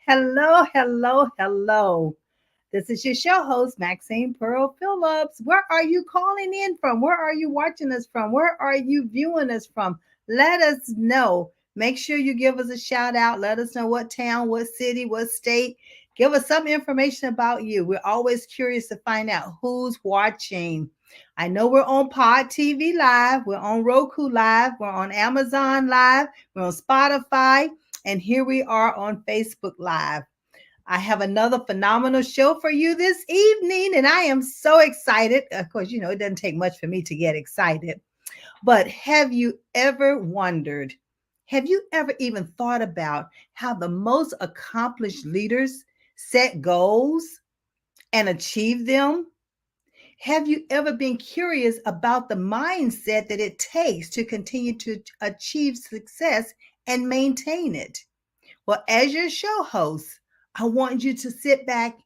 Hello, hello, hello. This is your show host, Maxine Pearl Phillips. Where are you calling in from? Where are you watching us from? Where are you viewing us from? Let us know. Make sure you give us a shout out. Let us know what town, what city, what state. Give us some information about you. We're always curious to find out who's watching. I know we're on Pod TV Live, we're on Roku Live, we're on Amazon Live, we're on Spotify, and here we are on Facebook Live. I have another phenomenal show for you this evening, and I am so excited. Of course, it doesn't take much for me to get excited. But have you ever wondered, have you ever even thought about how the most accomplished leaders set goals and achieve them? Have you ever been curious about the mindset that it takes to continue to achieve success and maintain it? Well, as your show host, I want you to sit back,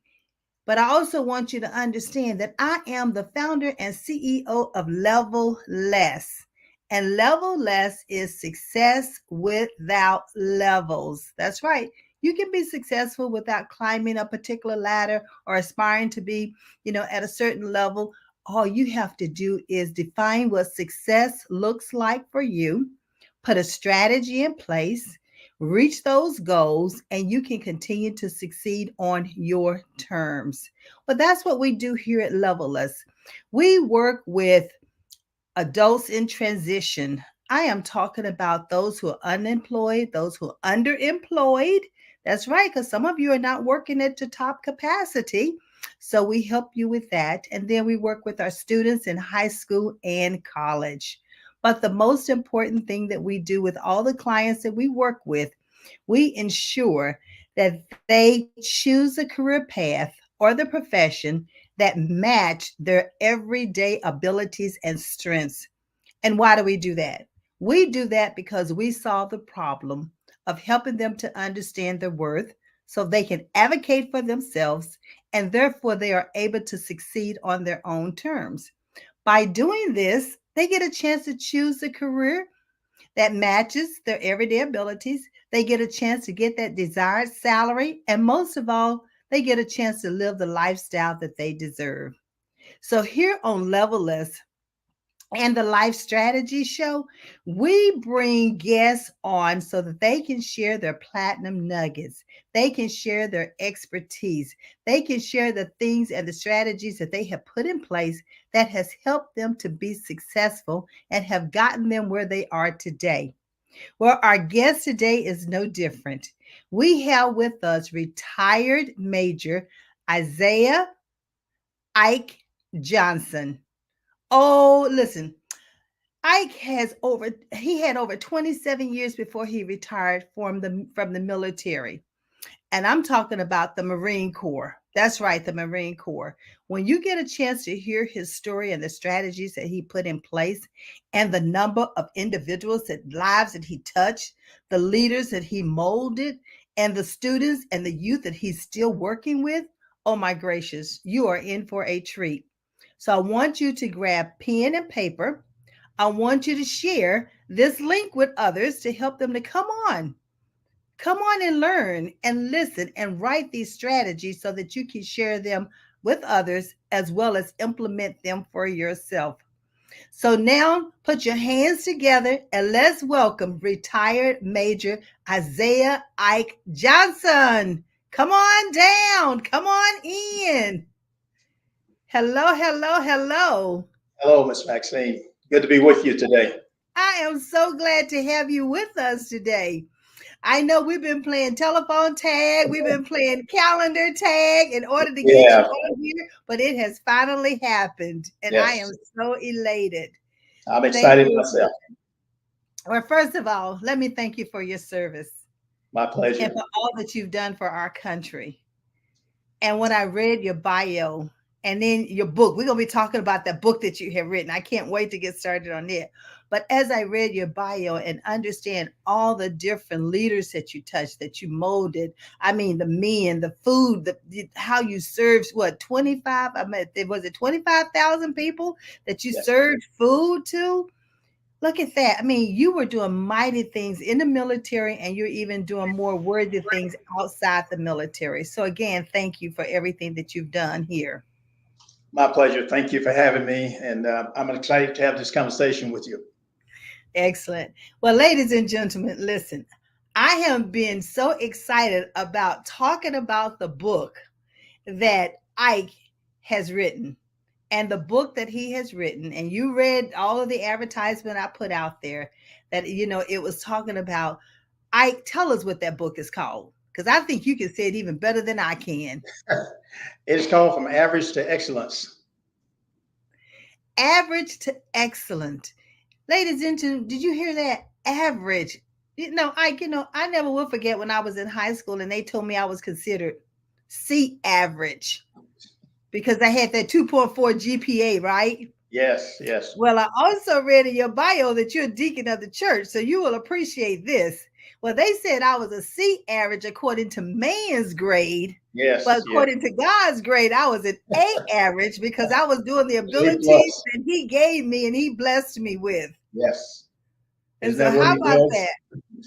but I also want you to understand that I am the founder and CEO of Level Less. And Level Less is success without levels. That's right. You can be successful without climbing a particular ladder or aspiring to be, at a certain level. All you have to do is define what success looks like for you, put a strategy in place, reach those goals, and you can continue to succeed on your terms. Well, that's what we do here at Leveless. We work with adults in transition. I am talking about those who are unemployed, those who are underemployed. That's right, because some of you are not working at the top capacity. So we help you with that. And then we work with our students in high school and college. But the most important thing that we do with all the clients that we work with, we ensure that they choose a career path or the profession that match their everyday abilities and strengths. And why do we do that? We do that because we solve the problem of helping them to understand their worth so they can advocate for themselves and therefore they are able to succeed on their own terms. By doing this, they get a chance to choose a career that matches their everyday abilities. They get a chance to get that desired salary. And most of all, they get a chance to live the lifestyle that they deserve. So, here on Leveless and the Life Strategy Show, we bring guests on so that they can share their platinum nuggets. They can share their expertise. They can share the things and the strategies that they have put in place that has helped them to be successful and have gotten them where they are today. Well, our guest today is no different. We have with us retired Major Isaiah Ike Johnson. Oh, listen, he had over 27 years before he retired from the military. And I'm talking about the Marine Corps. That's right, the Marine Corps. When you get a chance to hear his story and the strategies that he put in place and the number of individuals that lives that he touched, the leaders that he molded, and the students and the youth that he's still working with, oh my gracious, you are in for a treat. So I want you to grab pen and paper. I want you to share this link with others to help them to come on and learn and listen and write these strategies so that you can share them with others as well as implement them for yourself. So now put your hands together and let's welcome retired Major Isaiah Ike Johnson. Come on down. Come on in. Hello, hello, hello. Hello, Miss Maxine. Good to be with you today. I am so glad to have you with us today. I know we've been playing telephone tag, we've been playing calendar tag in order to get you Yeah, on here, but it has finally happened, and I am yes. so elated. I'm Thank excited you. myself. Well, first of all, let me thank you for your service My and pleasure. for all that you've done for our country. And when I read your bio and then your book, we're going to be talking about that book that you have written. I can't wait to get started on it. But as I read your bio and understand all the different leaders that you touched, that you molded, I mean, the men, the food, how you served, what, 25, was it 25,000 people that you Yes. served food to? Look at that. I mean, you were doing mighty things in the military, and you're even doing more worthy things outside the military. So, again, thank you for everything that you've done here. My pleasure. Thank you for having me. And I'm excited to have this conversation with you. Excellent. Well, ladies and gentlemen, listen, I have been so excited about talking about the book that Ike has written and the book that he has written. And you read all of the advertisement I put out there that, it was talking about. Ike, tell us what that book is called, because I think you can say it even better than I can. It's called From Average to Excellence. Average to excellent. Ladies and gentlemen, did you hear that? Average. Ike, I never will forget when I was in high school and they told me I was considered C average because I had that 2.4 GPA, right? Yes, yes. Well, I also read in your bio that you're a deacon of the church, so you will appreciate this. Well, they said I was a C average according to man's grade, but Yes, yes. according to God's grade, I was an A average because I was doing the A abilities plus. that He gave me and He blessed me with. Yes. And Isn't so, that what how he about does?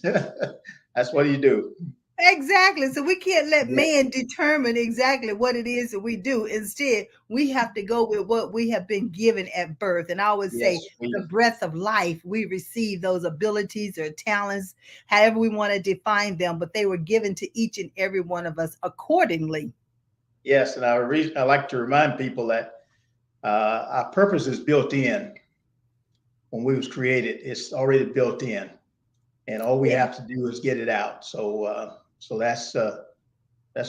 that? That's what you do. Exactly. So we can't let Yes, man determine exactly what it is that we do. Instead, we have to go with what we have been given at birth. And I always yes. say the breath of life, we receive those abilities or talents, however we want to define them, but they were given to each and every one of us accordingly. Yes, and I like to remind people that our purpose is built in when we was created. It's already built in, and all we have to do is get it out. So that's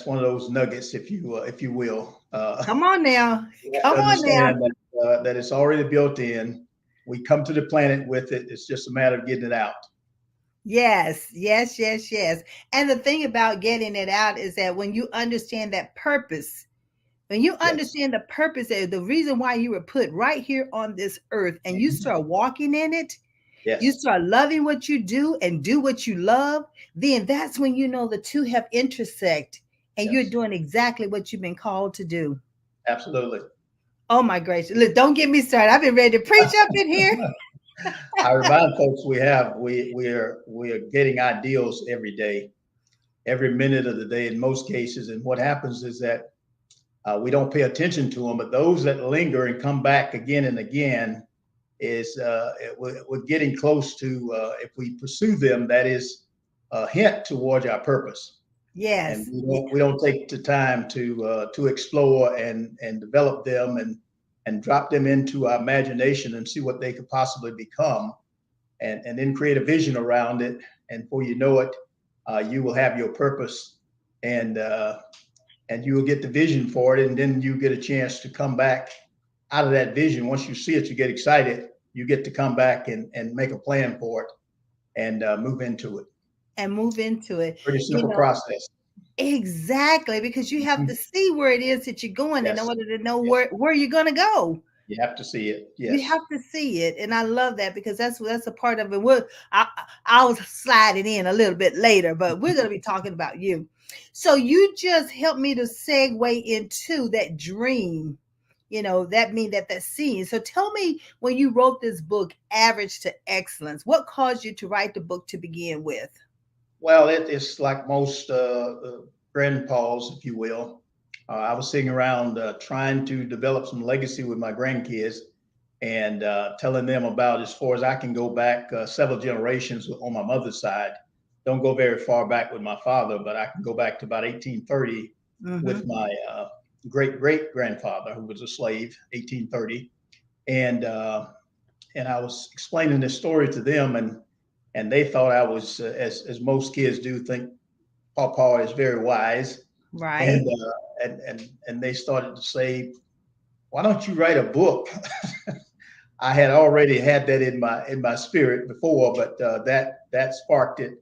one of those nuggets, if you will. Come on now. You have Come to on now. understand that it's already built in. We come to the planet with it. It's just a matter of getting it out. Yes, yes, yes, yes. And the thing about getting it out is that when you understand that purpose, when you Yes. understand the purpose, the reason why you were put right here on this earth, and you Mhm. start walking in it, you Yes. start loving what you do and do what you love, then that's when you know the two have intersect and you're Yes. doing exactly what you've been called to do. Absolutely. Oh my gracious. Look, don't get me started. I've been ready to preach up in here. I remind folks we are getting ideals every day, every minute of the day in most cases. And what happens is that we don't pay attention to them, but those that linger and come back again and again is we're getting close to if we pursue them, that is a hint towards our purpose. And Yes. we don't take the time to explore and develop them and drop them into our imagination and see what they could possibly become, and then create a vision around it. And before you know it, you will have your purpose, and you will get the vision for it, and then you get a chance to come back out of that vision. Once you see it, you get excited. You get to come back and make a plan for it and move into it. And move into it. Pretty You simple know, process. exactly, because you have to see where it is that you're going in Yes, order to know yes. where you're going to go. You have to see it. You Yes. have to see it, and I love that because that's a part of it. I'll slide it in a little bit later, but we're going to be talking about you. So you just helped me to segue into that dream. That mean that scene. So tell me, when you wrote this book, Average to Excellence, what caused you to write the book to begin with? Well, it's like most grandpas, if you will. I was sitting around trying to develop some legacy with my grandkids and telling them about, as far as I can go back several generations on my mother's side. Don't go very far back with my father, but I can go back to about 1830 Mm-hmm. with my great great grandfather, who was a slave, 1830. And I was explaining this story to them, and they thought I was, as most kids do, think Papa is very wise, Right. and and they started to say, "Why don't you write a book?" I had already had that in my spirit before, but that sparked it,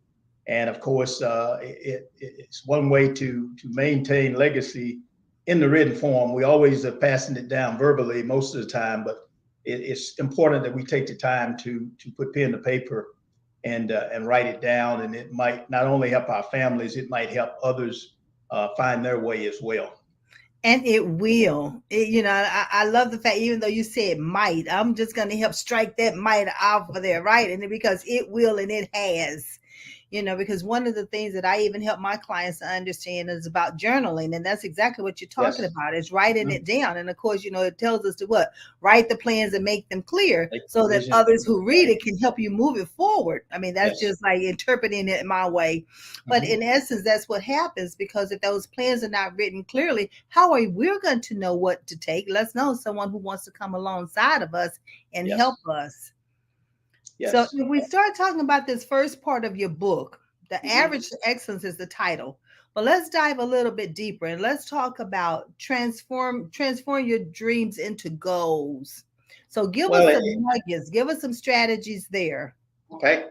and of course, it's one way to maintain legacy in the written form. We always are passing it down verbally most of the time, but it's important that we take the time to put pen to paper and write it down, and it might not only help our families, it might help others find their way as well. And it will. I love the fact, even though you said might, I'm just going to help strike that might off of there, right? And because it will and it has. Because one of the things that I even help my clients to understand is about journaling. And that's exactly what you're talking Yes. about, is writing Mhm. it down. And of course, it tells us to what? Write the plans and make them clear Make so the that vision. others who read it can help you move it forward. I mean, that's Yes. just like interpreting it my way. But Mhm. in essence, that's what happens, because if those plans are not written clearly, how are we going to know what to take? Let's know someone who wants to come alongside of us and help Yes. us. So Yes. if we start talking about this first part of your book, The Mhm. Average to Excellence is the title. But let's dive a little bit deeper and let's talk about transform your dreams into goals. So give us Well, some nuggets, give us some strategies there. okay.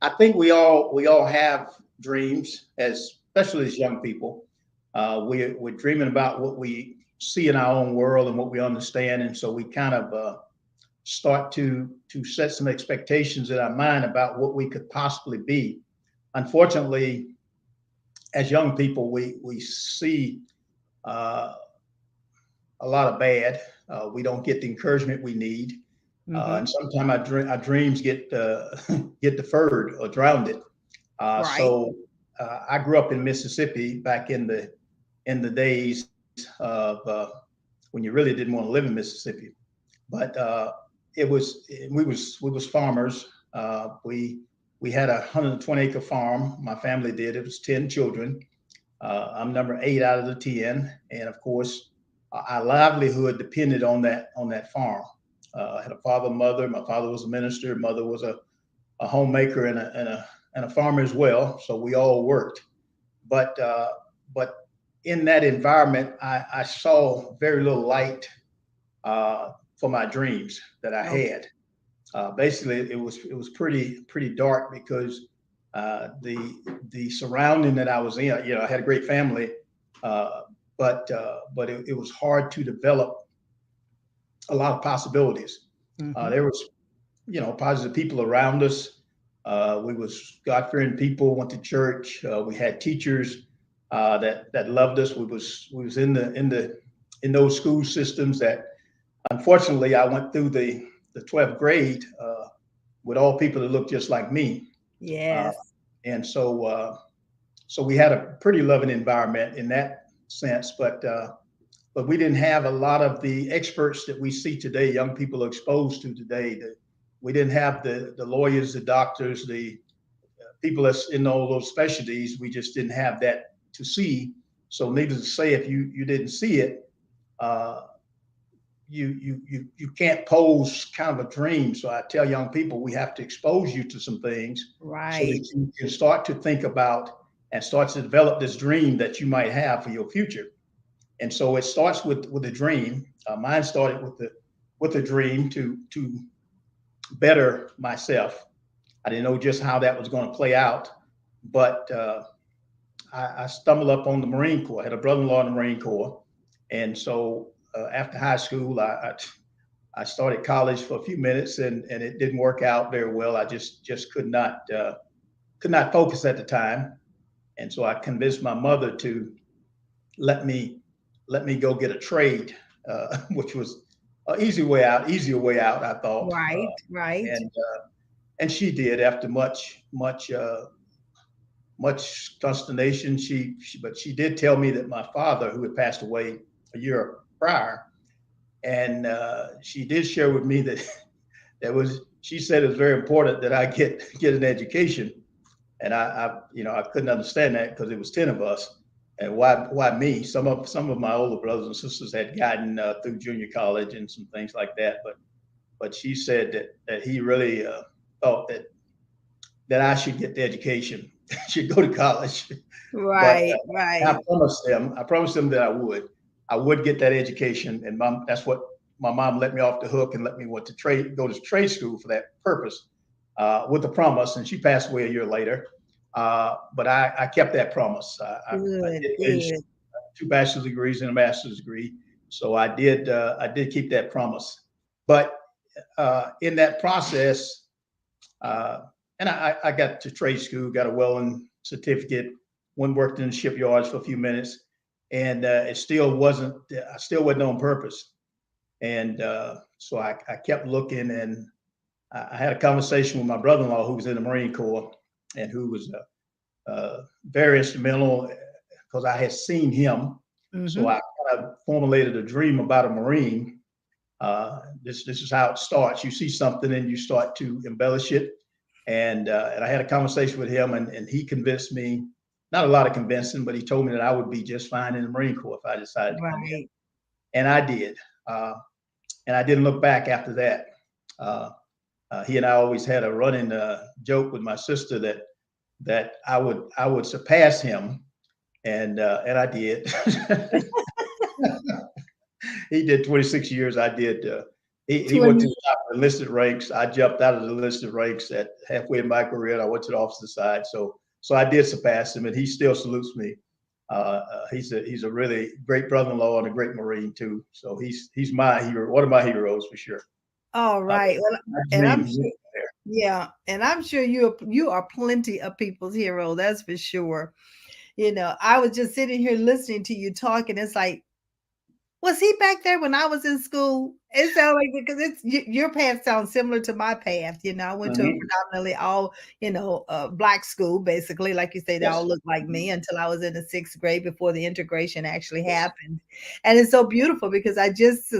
I think we all have dreams, especially as young people. We're dreaming about what we see in our own world and what we understand, and so we kind of start to set some expectations in our mind about what we could possibly be. Unfortunately, as young people, we see uh, a lot of bad. We don't get the encouragement we need, and Mm-hmm. sometimes our dreams get get deferred or drowned. Right. So I grew up in Mississippi back in the days of when you really didn't want to live in Mississippi. But it was we was farmers. We had a 120-acre farm. My family did. It was 10 children. I'm number 8 out of the 10, and of course, our livelihood depended on that farm. I had a father, mother. My father was a minister. Mother was a homemaker and a farmer as well. So we all worked. But in that environment, I saw very little light for my dreams that I Okay. had. Basically, it was pretty dark because the surrounding that I was in. I had a great family, uh, but it was hard to develop a lot of possibilities. Mm-hmm. There was positive people around us. We was God fearing people. Went to church. We had teachers that loved us. We was in those school systems that unfortunately I went through the 12th grade with all people that looked just like me. Uh, Yes. and so we had a pretty loving environment in that sense, but we didn't have a lot of the experts that we see today. Young people are exposed to today. We didn't have the lawyers, the doctors, the people that's in all those specialties. We just didn't have that to see. So, needless to say, if you didn't see it, uh, you can't pose kind of a dream. So I tell young people we have to expose you to some things so Right. that you can start to think about and start to develop this dream that you might have for your future. And so it starts with a dream. Mine started with a dream to better myself. I didn't know just how that was going to play out, but I stumbled up on the Marine Corps. I had a brother-in-law in the Marine Corps, and so after high school, I started college for a few minutes, and it didn't work out very well. I just could not focus at the time, and so I convinced my mother to let me let me go get a trade, which was an easier way out, I thought, Right. Right. and she did after much consternation. But she did tell me that my father, who had passed away a year prior, and she did share with me that she said it was very important that I get an education, and I couldn't understand that because it was 10 of us, and why me? Some of my older brothers and sisters had gotten through junior college and some things like that, but she said that he really thought that I should get the education, should go to college, but Right. I Right. promised them that I would get that education, and that's what my mom let me off the hook and let me go to trade school for that purpose, with the promise. And she passed away a year later, but I kept that promise. I Good. did finish Good. 2 bachelor's degrees and a master's degree, so I did keep that promise. But in that process, uh, and I got to trade school, got a welding certificate, went worked in the shipyards for a few minutes. and it still wasn't. I still wasn't on purpose, and so I kept looking, and I had a conversation with my brother-in-law who was in the Marine Corps and who was very instrumental because I had seen him. So I kind of formulated a dream about a Marine. This is how it starts. You see something and you start to embellish it. And I had a conversation with him, and he convinced me, not a lot of convincing, but he told me that I would be just fine in the Marine Corps if I decided to come in. And I did. And I didn't look back after that. He and I always had a running joke with my sister that I would surpass him, and I did. He did 26 years. I did. He went to the top of the enlisted ranks. I jumped out of the enlisted ranks at halfway in my career, and I went to the officer side. So I did surpass him, and he still salutes me. He's a really great brother-in-law and a great Marine too. So he's my hero, one of my heroes for sure. All right. Well, and I'm sure you are plenty of people's hero. That's for sure. I was just sitting here listening to you talk, and it's like, was he back there when I was in school? It sounds like, because your path sounds similar to my path. I went to a predominantly all, Black school, basically. Like you say, they all looked like me until I was in the 6th grade before the integration actually happened. And it's so beautiful because I just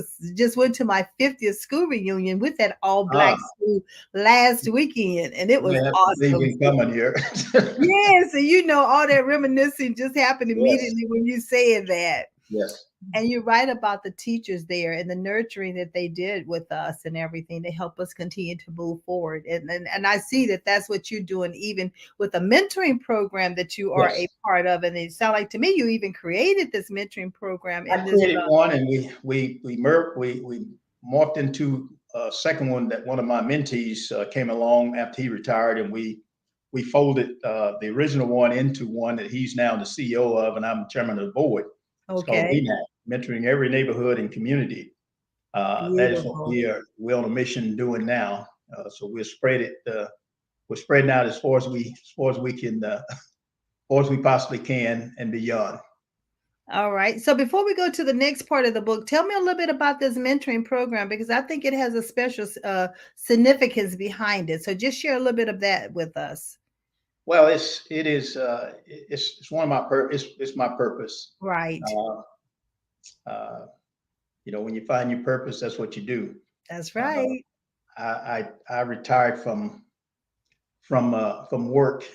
went to my 50th school reunion with that all Black school last weekend, and it was awesome. Coming here. Yes, and all that reminiscing just happened immediately when you said that. Yes. And you're right about the teachers there and the nurturing that they did with us and everything to help us continue to move forward. And I see that that's what you're doing, even with the mentoring program that you are a part of. And it sounds like to me you even created this mentoring program. I created one, and we morphed into a second one that one of my mentees came along after he retired, and we folded the original one into one that he's now the CEO of, and I'm chairman of the board. It's called WeNat, mentoring every neighborhood and community. That is what we're on a mission doing now. So we're spreading out as far as we can, as far as we possibly can, and beyond. All right. So before we go to the next part of the book, tell me a little bit about this mentoring program, because I think it has a special significance behind it. So just share a little bit of that with us. Well, it's one of my it's my purpose. Right. When you find your purpose, that's what you do. That's right. I retired from work,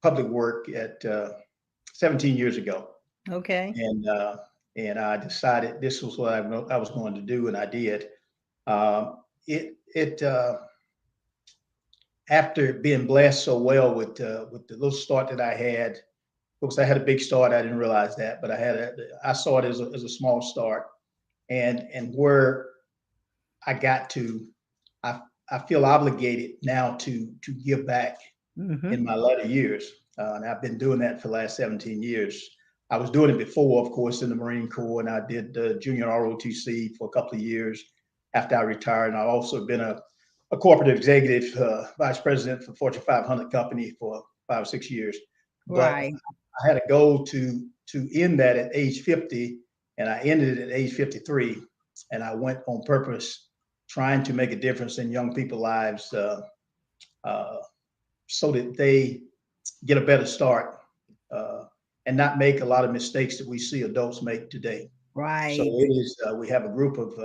public work, at 17 years ago. Okay. And I decided this was what I was going to do, and I did. After being blessed so well with the little start that I had, of course, I had a big start. I didn't realize that, but I saw it as a small start, and where I got to, I feel obligated now to give back in my latter years, and I've been doing that for the last 17 years. I was doing it before, of course, in the Marine Corps, and I did junior ROTC for a couple of years after I retired, and I've also been a corporate executive, vice president for Fortune 500 company for 5 or 6 years. Right. But I had a goal to end that at age 50, and I ended it at age 53. And I went on purpose, trying to make a difference in young people's lives, so that they get a better start, and not make a lot of mistakes that we see adults make today. Right. So it is. We have a group of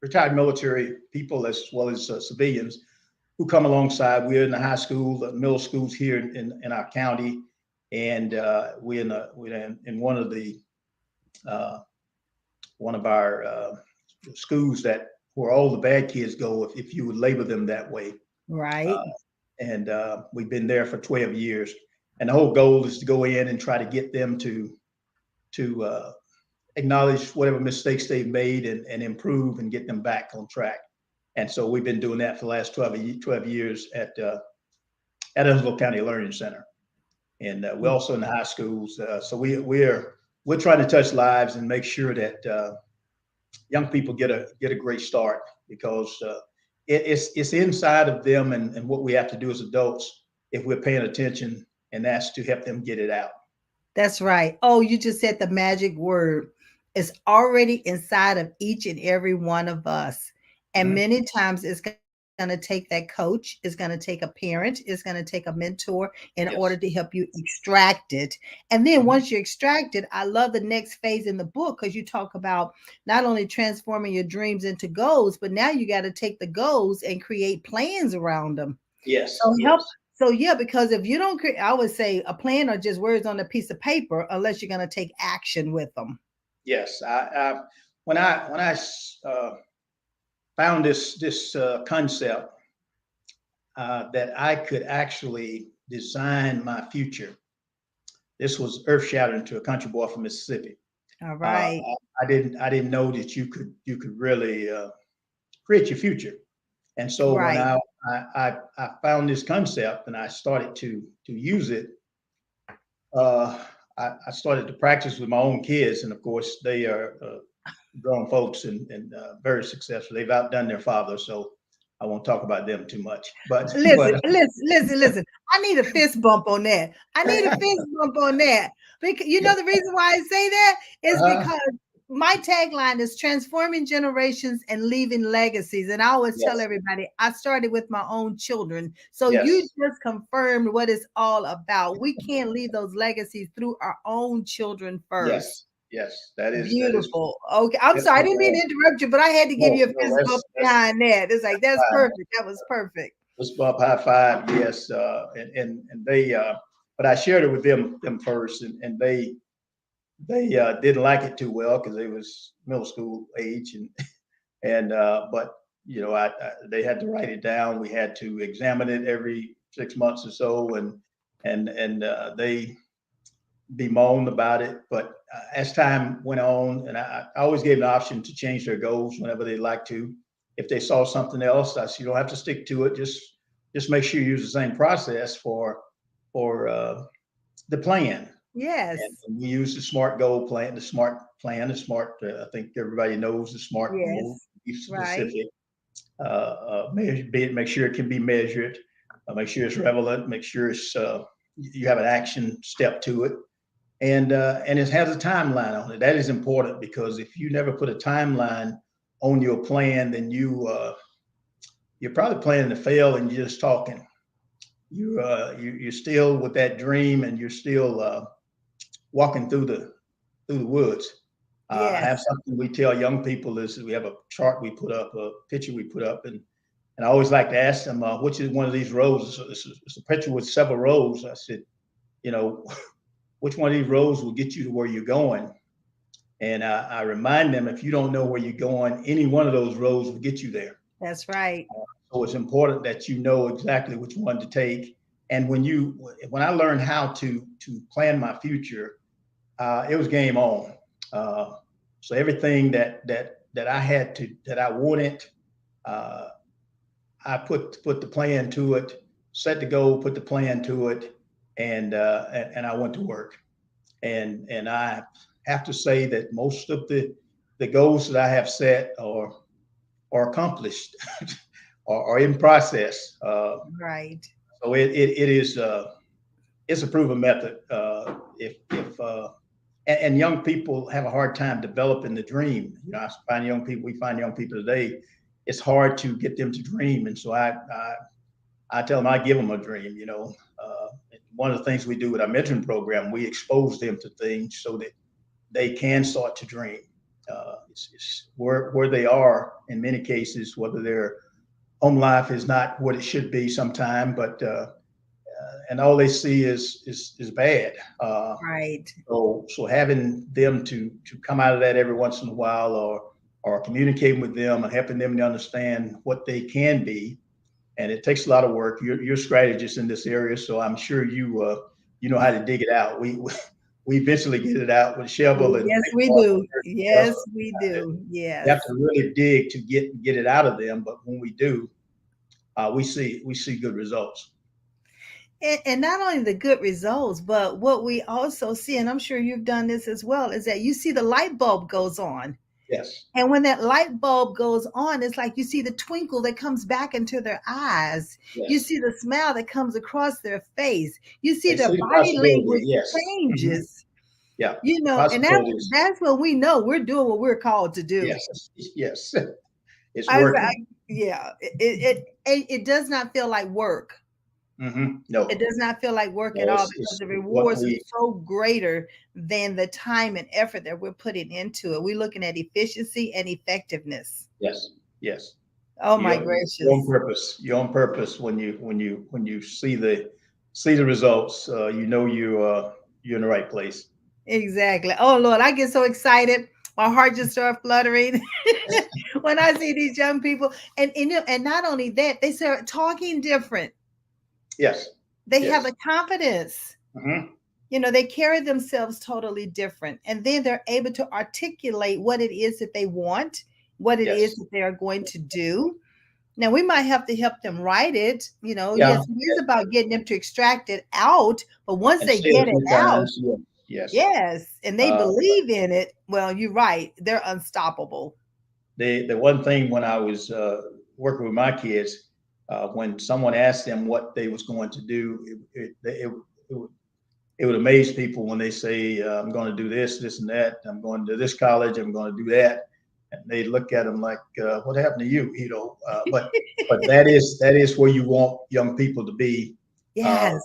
retired military people as well as civilians who come alongside. We're in the high school, the middle schools here in our county, and we're in one of our schools where all the bad kids go, if you would label them that way. Right. And we've been there for 12 years, and the whole goal is to go in and try to get them to acknowledge whatever mistakes they've made and improve and get them back on track. And so we've been doing that for the last 12 years at Onslow County Learning Center. And we're also in the high schools. So we're trying to touch lives and make sure that young people get a great start, because it's inside of them, and what we have to do as adults, if we're paying attention, and that's to help them get it out. That's right. Oh, you just said the magic word. It's already inside of each and every one of us. And Mhm. many times it's going to take that coach, it's going to take a parent, it's going to take a mentor in order to Yes. help you extract it. And then once Mhm. you extract it, I love the next phase in the book because you talk about not only transforming your dreams into goals, but now you got to take the goals and create plans around them. Yes. So help. Yes. So yeah, because if you don't create, I would say a plan are just words on a piece of paper, unless you're going to take action with them. Yes. When I found this concept that I could actually design my future, this was earth shattering to a country boy from Mississippi. All Uh, right. I didn't know that you could really create your future. And so when Right. I found this concept and I started to use it, uh, I started to practice with my own kids, and of course they are grown folks and very successful. They've outdone their father, so I won't talk about them too much. But Listen, listen, listen, listen. I need a fist bump on that. I need a fist bump on that. Because you know the reason why I say that is uh, because my tagline is transforming generations and leaving legacies. And I always tell yes, everybody I started with my own children. So you yes, just confirmed what it's all about. We can't leave those legacies through our own children first. yes, yes. That is Beautiful. Okay. I'm that's sorry. I number didn't mean one. to interrupt you, but I had to give No, you a no, fist bump that's behind that. It's like, that's fine. perfect. That was perfect. Let's bump high five. Yes, and they, but I shared it with them first, and they didn't like it too well because they was middle school age, and but they had to write it down. We had to examine it every 6 months or so, and they bemoaned about it. But as time went on, and I always gave them the option to change their goals whenever they'd like to. If they saw something else, I said, you don't have to stick to it. Just make sure you use the same process for the plan. And Yes. we use the SMART goal plan, the SMART plan, the SMART. I think everybody knows the SMART goal. Yes. Be Right. specific. Make sure it can be measured. Make sure it's relevant. Make sure you have an action step to it, and it has a timeline on it. That is important because if you never put a timeline on your plan, then you're probably planning to fail and you're just talking. You're still with that dream and you're still walking through the woods. I have Yes. something we tell young people is we have a chart we put up, a picture we put up, and I always like to ask them, which is one of these rows? It's a picture with several rows. I said, you know, which one of these rows will get you to where you're going? And I remind them, if you don't know where you're going, any one of those roads will get you there. That's right. So it's important that you know exactly which one to take. And when I learned how to plan my future, it was game on. Uh, so everything that I had to that I wanted, uh, I put the plan to it, set the goal, put the plan to it, and I went to work. And I have to say that most of the goals that I have set are accomplished or in process. Right. So it is it's a proven method. If and young people have a hard time developing the dream. We find young people today. It's hard to get them to dream, and so I tell them I give them a dream. One of the things we do with our mentoring program, we expose them to things so that they can start to dream. It's where they are in many cases, whether their home life is not what it should be sometime, but and all they see is bad. Right. So having them to come out of that every once in a while, or communicating with them and helping them to understand what they can be, and it takes a lot of work. You're a strategist in this area, so I'm sure you know how to dig it out. We eventually get it out with a shovel and Yes, pick we apart do. stuff. Yes, we do. You Yes. have to really dig to get it out of them, but when we do, we see good results. And not only the good results, but what we also see, and I'm sure you've done this as well, is that you see the light bulb goes on. Yes, And when that light bulb goes on, it's like you see the twinkle that comes back into their eyes. You yes. see the smile that comes across their face. You see They their see the body possibility. language Yes. Mhm. changes. Yeah. You know, and Possibilities. that's when we know we're doing what we're called to do. Yes. Yes. It's I working. yeah, it does not feel like work. It No, does not feel like work at no, all because it's the what rewards are we, so greater than the time and effort that we're putting into it. We're looking at efficiency and effectiveness. yes, yes. Oh my You're on gracious. purpose. You're on purpose when you see the results. You know you're in the right place. Exactly. Oh Lord, I get so excited. My heart just starts fluttering when I see these young people. And not only that, they start talking different. Yes, They have yes. a confidence. Hmm. They carry themselves totally different. And then they're able to articulate what it is that they want, what it is Yes. that they are going to do. Now, we might have to help them write it. Yeah. Yes, it is about getting them to extract it out. But once And they say it get a it few out, times. Yeah. Yes. yes, and they Uh, believe in it, well, you're right. They're unstoppable. the one thing when I was working with my kids, when someone asked them what they was going to do, it would amaze people when they say, "I'm going to do this, this, and that. I'm going to this college. I'm going to do that," and they look at them like, "What happened to you?" But that is where you want young people to be. Yes,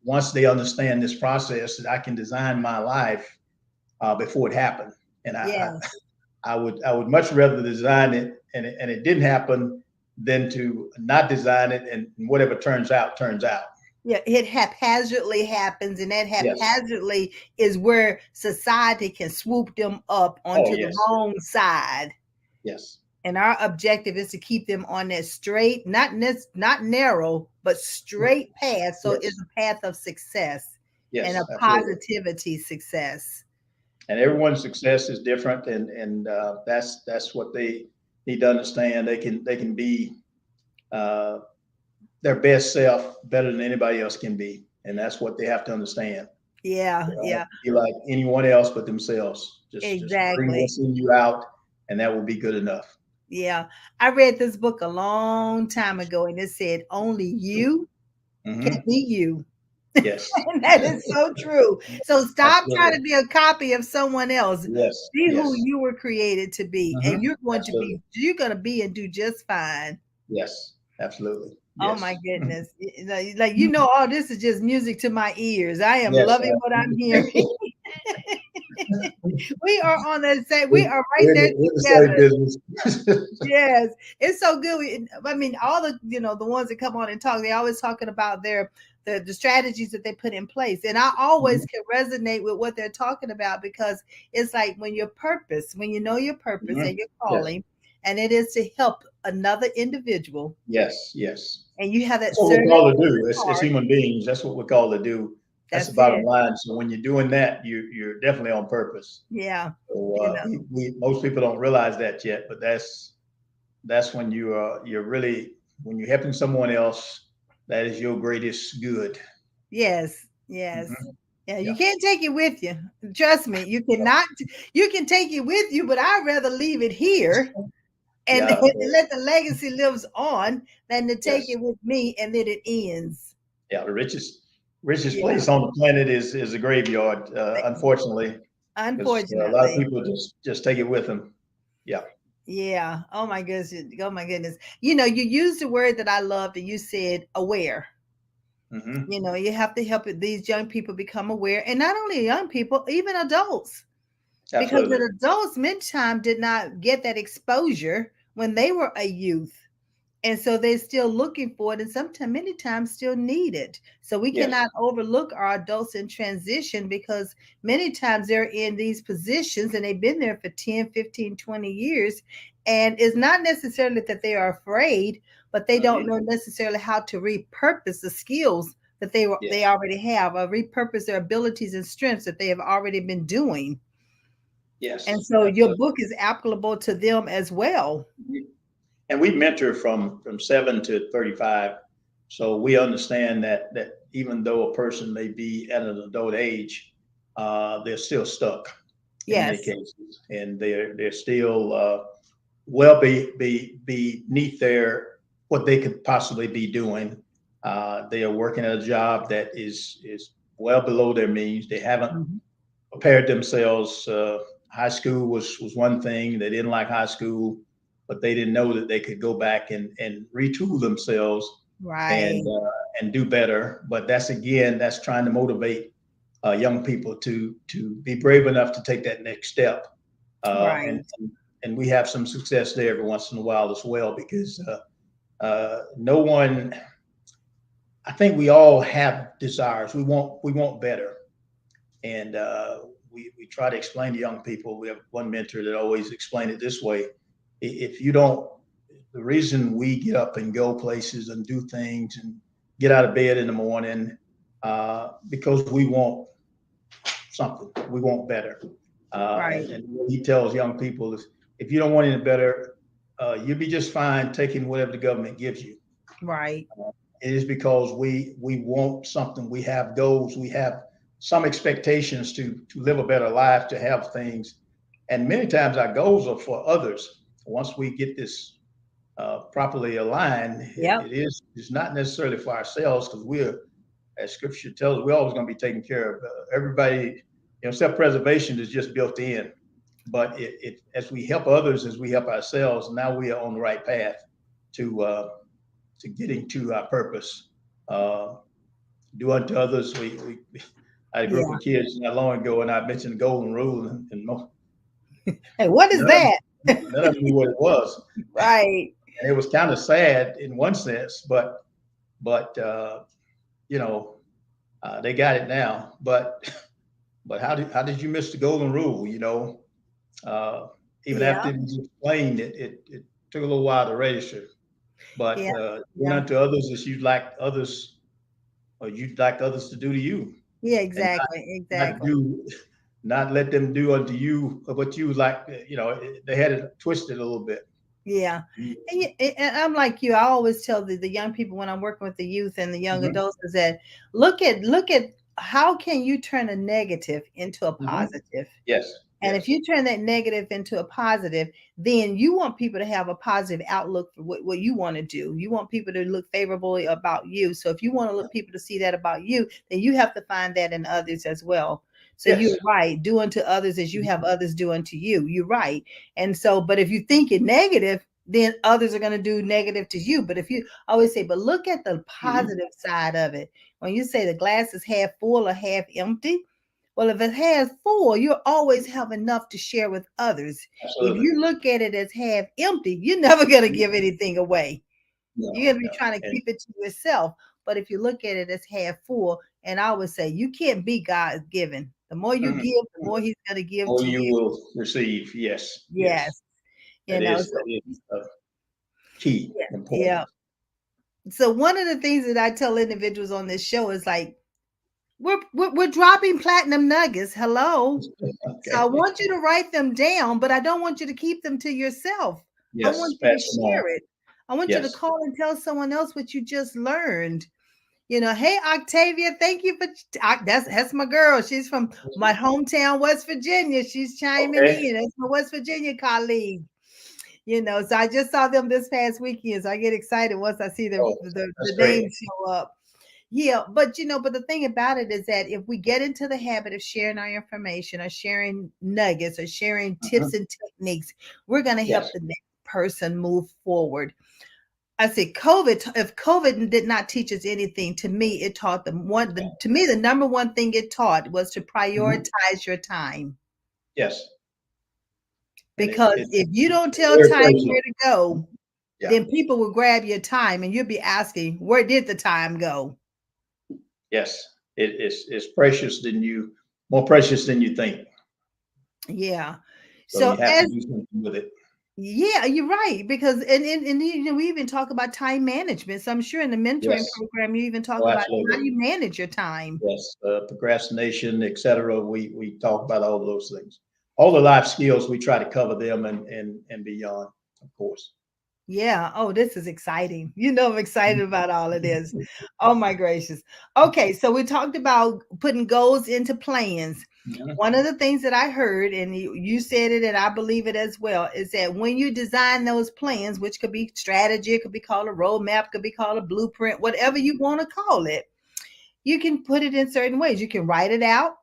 Once they understand this process, that I can design my life before it happened, and yes. I would much rather design it and it didn't happen than to not design it and whatever turns out turns out. Yeah, it haphazardly happens, and that Yes. haphazardly is where society can swoop them up Oh onto the yes. wrong side. Yes. And our objective is to keep them on that straight, not narrow, but straight path. So it's Yes. a path of success and a Yes. Absolutely. positivity success. And everyone's success is different, and that's what they need to understand. They can be uh, their best self better than anybody else can be, and that's what they have to understand. Yeah, They don't have yeah, to be like anyone else but themselves. Just bring exactly. what's in you out, and that will be good enough. Yeah. I read this book a long time ago, and it said, only you can Hmm. be you. Yes, And that is so true. So stop trying absolutely. to be a copy of someone else. Yes, Be who yes. you were created to be, and Hmm. Absolutely. you're going to be and do just fine. Yes, absolutely. Oh my Yes. goodness. Like, oh, this is just music to my ears. I am Yes, loving what I'm hearing. absolutely. We are on the same, we are right there We're in the same together. business. Yes, it's so good. I mean, all the ones that come on and talk, they always talking about the strategies that they put in place, and I always Mhm. can resonate with what they're talking about because it's like when you know your purpose Mhm. and your Yes, calling, and it is to help another individual, yes, yes. and you have that That's what we're service called to do as heart. human beings. That's what we're called to do. That's the That's bottom it. line. So when you're doing that, you're definitely on purpose. Yeah, So you know. we most people don't realize that yet, but that's when you're really when you're helping someone else. That is your greatest good. Yes, yes. Hmm. Yeah, you Yeah, can't take it with you. Trust me, you cannot. You can take it with you, but I'd rather leave it here and, yeah, and let the legacy lives on than to take yes, it with me and then it ends. yeah. The richest Yeah, place on the planet is a graveyard. Unfortunately, because a lot of unfortunately. people just take it with them. Yeah. Yeah. Oh my goodness. Oh my goodness. You used the word that I loved and you said aware. Hmm. You have to help these young people become aware, and not only young people, even adults. Because Absolutely. the adults many time did not get that exposure when they were a youth. And so they're still looking for it and sometimes many times still need it. So we Yes. cannot overlook our adults in transition because many times they're in these positions and they've been there for 10, 15, 20 years. And it's not necessarily that they are afraid, but they don't Hmm. know necessarily how to repurpose the skills that they Yes. already have, or repurpose their abilities and strengths that they have already been doing. And Yes. so your Absolutely. book is applicable to them as well. And we mentor from 7 to 35, so we understand that even though a person may be at an adult age, they're still stuck in many Yes. cases, and they're still well beneath their what they could possibly be doing. They are working at a job that is well below their means. They haven't Mhm. prepared themselves. High school was one thing. They didn't like high school, but they didn't know that they could go back and retool themselves Right. and do better. But that's trying to motivate young people to be brave enough to take that next step. Uh, Right. and and we have some success there every once in a while as well because no one. I think we all have desires. We want better, and we try to explain to young people. We have one mentor that always explained it this way: if you don't, the reason we get up and go places and do things and get out of bed in the morning because we want something. We want better. Right. And what he tells young people is if you don't want any better, you'll be just fine taking whatever the government gives you. Right. It is because we want something. We have goals. We have some expectations to live a better life, to have things. And many times our goals are for others. Once we get this properly aligned, Yep. it's not necessarily for ourselves because we're, as scripture tells us, we're always going to be taken care of. Everybody, self-preservation is just built in. But as we help others, as we help ourselves, now we are on the right path to getting to our purpose. Uh, do unto others. We I had a group Yeah. of kids not long ago, and I mentioned the golden rule, and Hey, what is none of them, that? none of them knew what it was. Right. And it was kind of sad in one sense, but you know they got it now. But how did you miss the golden rule? Uh, even Yeah. after it was explained, it took a little while to register. But Yeah. doing Yeah. unto others as you'd like others, or you'd like others to do to you, Yeah. and Exactly. not Exactly. do, not let them do unto you what you like. They had it twisted a little bit. Yeah. And I'm like you. I always tell the young people when I'm working with the youth and the young Mhm, adults is that look at how can you turn a negative into a mhm. positive. Yes, And if yes. you turn that negative into a positive, then you want people to have a positive outlook for what you want to do. You want people to look favorably about you. So if you want to look people to see that about you, then you have to find that in others as well. So you're Yes. right. Do unto others as you Mhm, have others do unto you. You're right. And so, but if you think it negative, then others are going to do negative to you. But if you I always say, but look at the mhm. positive side of it. When you say the glass is half full or half empty, well, if it has full, you'll always have enough to share with others. If Absolutely. you look at it as half empty, you're never going to Mhm. give anything away. You're No, going to be no. trying to And keep it to yourself. But if you look at it as half full, and I would say you can't be God given. The more you mhm, give, the mhm. more He's going to give Or to you you. will receive. Yes, yes. Yes. You That know, is so that is key, yeah. Yeah. important. So one of the things that I tell individuals on this show is like, we're dropping platinum nuggets. Hello. So I Okay. want you to write them down, but I don't want you to keep them to yourself. I Yes, want you to pass them on. share it. I want you to Yes. call and tell someone else what you just learned. Hey Octavia, thank you for that's my girl. She's from my hometown, West Virginia. She's chiming Okay. in. That's my West Virginia colleague. So I just saw them this past weekend. So I get excited once I see the Oh, the, that's the great. names show up. Yeah, but the thing about it is that if we get into the habit of sharing our information or sharing nuggets or sharing tips Mhm. and techniques, we're going to help Yes. the next person move forward. I said if COVID did not teach us anything, to me it taught them to me the number one thing it taught was to Mhm. prioritize your time. Yes. And Because if you don't it's tell very time precious. where to go, Yeah. then people will grab your time and you'll be asking, where did the time go? Yes. It's precious than more precious than you think. Yeah. So you So have to as do something with it. Yeah, you're right. Because we even talk about time management. So I'm sure in the mentoring Yes. program, you even talk Oh, about how absolutely. do you manage your time. Yes. Procrastination, etc. We talk about all of those things. All the life skills we try to cover them and beyond, of course. Yeah. Oh, this is exciting. I'm excited about all of this. Oh my gracious. Okay, so we talked about putting goals into plans. Mhm. One of the things that I heard, and you said it, and I believe it as well, is that when you design those plans, which could be strategy, it could be called a roadmap, could be called a blueprint, whatever you want to call it, you can put it in certain ways. You can write it out,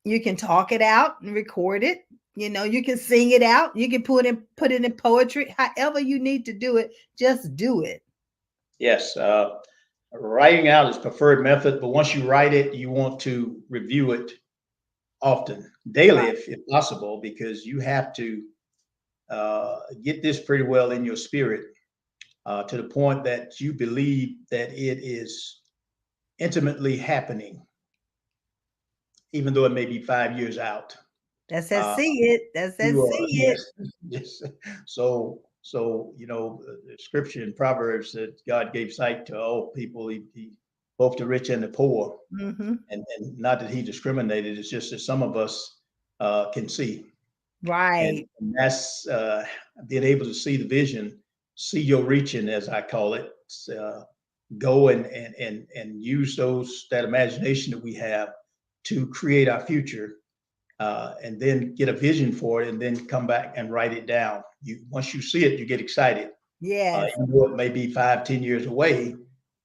You can talk it out and record it. You can sing it out. You can put it in poetry. However you need to do it, just do it. Yes, writing out is preferred method, but once you write it, you want to review it often, daily, Right. if possible, because you have to get this pretty well in your spirit to the point that you believe that it is intimately happening, even though it may be 5 years out. That's that Uh, see it. That's that you are, see it. yes, yes. So the scripture in Proverbs that God gave sight to all people, both the rich and the poor, Hmm. and not that he discriminated. It's just that some of us can see, and, Right. and that's being able to see the vision, see your reaching, as I call it. Uh, Go and use that imagination that we have to create our future, and then get a vision for it, and then come back and write it down. Once you see it, you get excited. Yes. Even though it may be 5, 10 years away,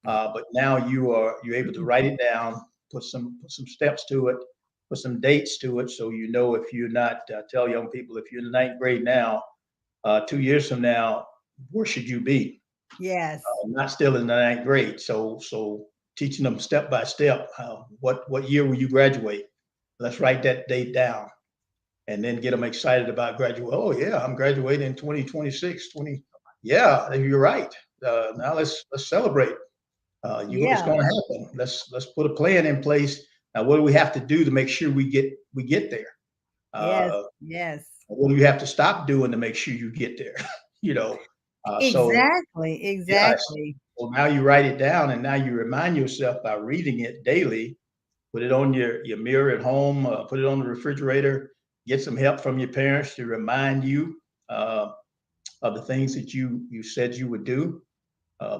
but now you're able to write it down, put some steps to it, put some dates to it, so if you're not tell young people, if you're in the ninth grade now, 2 years from now, where should you be? Yes. Not still in the ninth grade. So teaching them step by step. What year will you graduate? Let's write that date down, and then get them excited about graduate. Oh yeah, I'm graduating in 2026. 20. Yeah, you're right. Now let's celebrate. It's Yeah. going to happen. Let's put a plan in place. Now, what do we have to do to make sure we get there? Yes. Uh, Yes. what do you have to stop doing to make sure you get there? you know. So Exactly. yeah. Exactly. Well, now you write it down, and now you remind yourself by reading it daily. Put it on your mirror at home. Put it on the refrigerator. Get some help from your parents to remind you uh, of the things that you said you would do.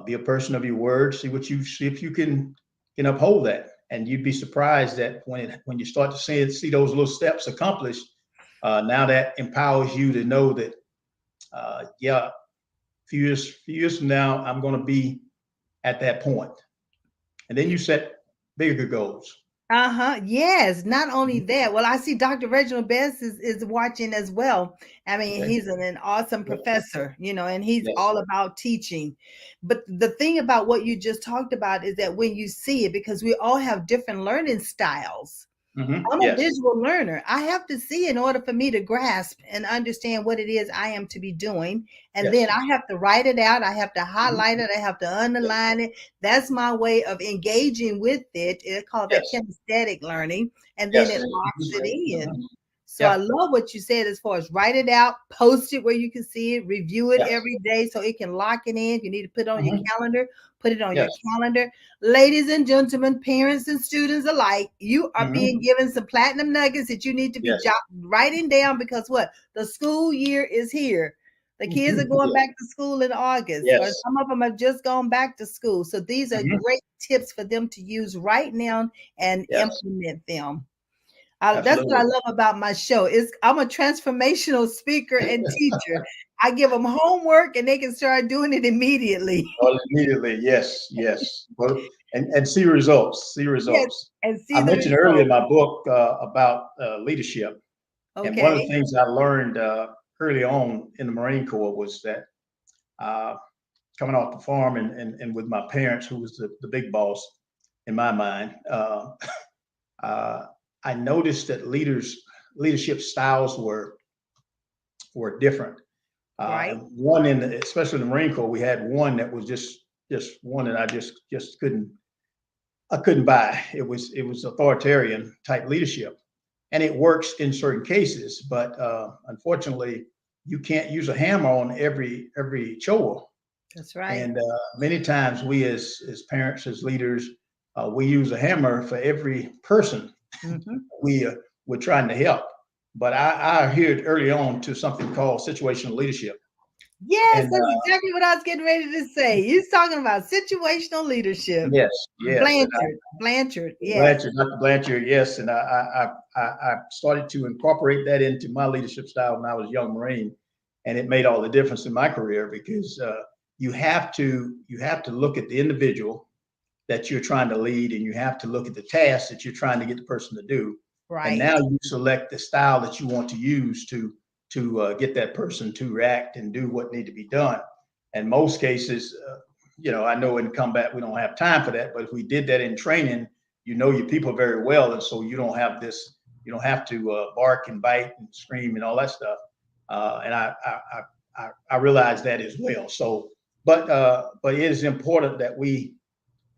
Be a person of your word. See if you can uphold that. And you'd be surprised that when you start to see those little steps accomplished, now that empowers you to know that yeah, few years from now, I'm going to be at that point. And then you set bigger goals. Uh-huh. Yes. Not only Mhm. that. Well, I see Dr. Reginald Best is watching as well. I mean, Okay. he's an awesome Good. professor, and he's Yes. all about teaching. But the thing about what you just talked about is that when you see it, because we all have different learning styles. I'm a Yes. visual learner. I have to see in order for me to grasp and understand what it is I am to be doing. And then Yes. I have to write it out. I have to Mhm. highlight it. I have to Yes. underline it. That's my way of engaging with it. It's called that Yes. kinesthetic learning. And then Yes. it locks it in. Mhm. So I Yep. love what you said as far as write it out, post it where you can see it, review it Yes. every day so it can lock it in. If you need to put it on your Mhm. calendar, put it on your Yes. calendar. Ladies and gentlemen, parents and students alike, you are being Mhm. given some platinum nuggets that you need to be Yes. writing down, because what? The school year is here. The kids are Mhm. going Yes. back to school in August, or Yes. some of them have just gone back to school. So these are Mhm. great tips for them to use right now and Yes. implement them. That's what I Absolutely. love about my show. I'm a transformational speaker and teacher. I give them homework and they can start doing it immediately. Oh, immediately. Yes. Yes. Well, and see results. See Yes, results. and see I the mentioned earlier in results. my book about leadership, and one of the Okay. things I learned early on in the Marine Corps was that uh, coming off the farm and with my parents, who was the big boss in my mind, uh, I noticed that leadership styles were different. Right. And especially in the Marine Corps, we had one that was just one that I just couldn't buy. It was authoritarian type leadership, and it works in certain cases, but unfortunately, you can't use a hammer on every chore. That's right. And many times, we as parents, as leaders, we use a hammer for every person Hmm. we we're trying to help. But I adhered early on to something called situational leadership, Yes, and that's exactly what I was getting ready to say. He's talking about situational leadership. yes, yes, and Blanchard. Blanchard. Yes. Blanchard, Dr. Blanchard, yes, and I started to incorporate that into my leadership style when I was a young Marine, and it made all the difference in my career because you have to look at the individual that you're trying to lead, and you have to look at the task that you're trying to get the person to do, And Right. now you select the style that you want to use to get that person to react and do what need to be done. In most cases, I know in combat we don't have time for that, but if we did that in training, you know your people very well, and so you don't have this. You don't have to bark and bite and scream and all that stuff. And I realize that as well. So, but it is important that we,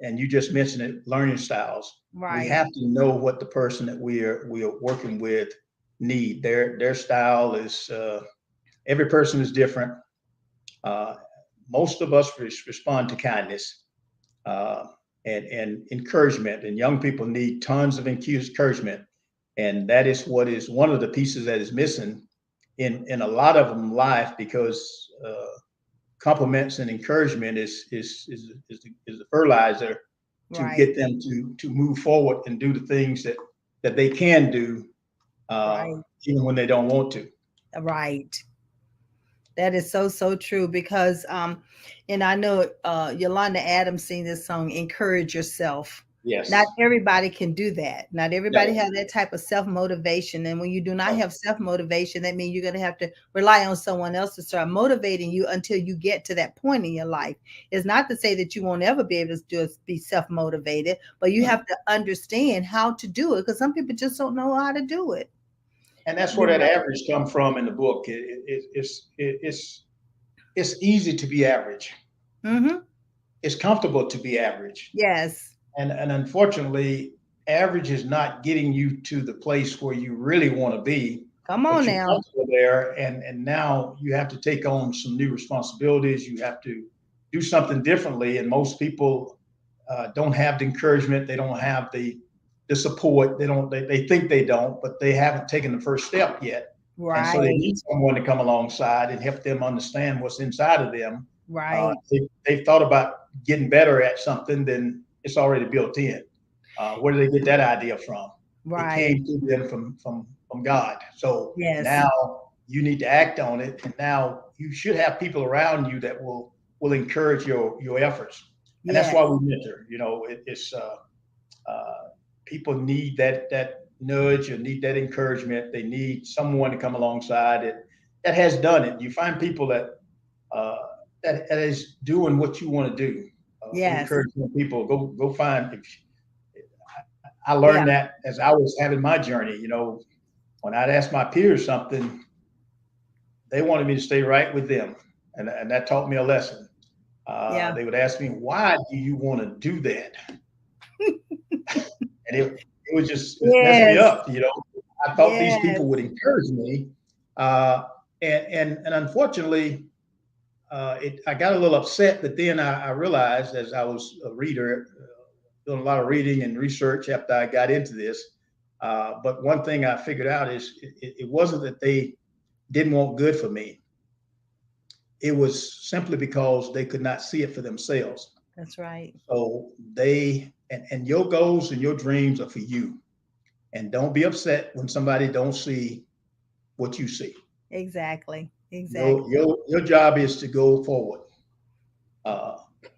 and you just mentioned it, learning styles. We Right. have to know what the person that we are working with need. Their style is every person is different. Uh, Most of us respond to kindness uh, and encouragement, and young people need tons of encouragement, and that is what is one of the pieces that is missing in a lot of them life because compliments and encouragement is the fertilizer to Right. get them to move forward and do the things that they can do Right. even when they don't want to. Right. That is so so true because and I know Yolanda Adams sing this song "Encourage Yourself." Not Yes. everybody can do that. Not everybody No. has that type of self motivation, and when you do not No. have self motivation, that means you're going to have to rely on someone else to start motivating you until you get to that point in your life. It's not to say that you won't ever be able to just be self motivated, but you Mm. have to understand how to do it because some people just don't know how to do it. And that's where You that know. average come from in the book. It's easy to be average. Mm-hmm. It's comfortable to be average. Yes. And unfortunately, average is not getting you to the place where you really want to be, Come but on you're now. comfortable there. And now you have to take on some new responsibilities. You have to do something differently. And most people don't have the encouragement. They don't have the support. They think they don't, but they haven't taken the first step yet. And so they Right. need someone to come alongside and help them understand what's inside of them. Right. They've thought about getting better at something, then it's already built in. Where did they get that idea from? It Right. came to them from God. So Yes. now you need to act on it, and now you should have people around you that will encourage your efforts, and that's Yes. why we mentor. It's people need that nudge or need that encouragement. They need someone to come alongside it that has done it. You find people uh, that is doing what you want to do. Yes. Encouraging people go find. I Yeah. learned that as I was having my journey. When I'd ask my peers something, they wanted me to stay right with them, and that taught me a lesson. Yeah. They would ask me, "Why do you want to do that?" And it was just it messed me Yes. up. I thought these Yes. people would encourage me, uh, and unfortunately, I got a little upset. But then I realized, as I was a reader, doing a lot of reading and research after I got into this. But one thing I figured out is it wasn't that they didn't want good for me. It was simply because they could not see it for themselves. That's right. So and your goals and your dreams are for you. And don't be upset when somebody don't see what you see. Exactly. Your Exactly. your your job is to go forward. Uh,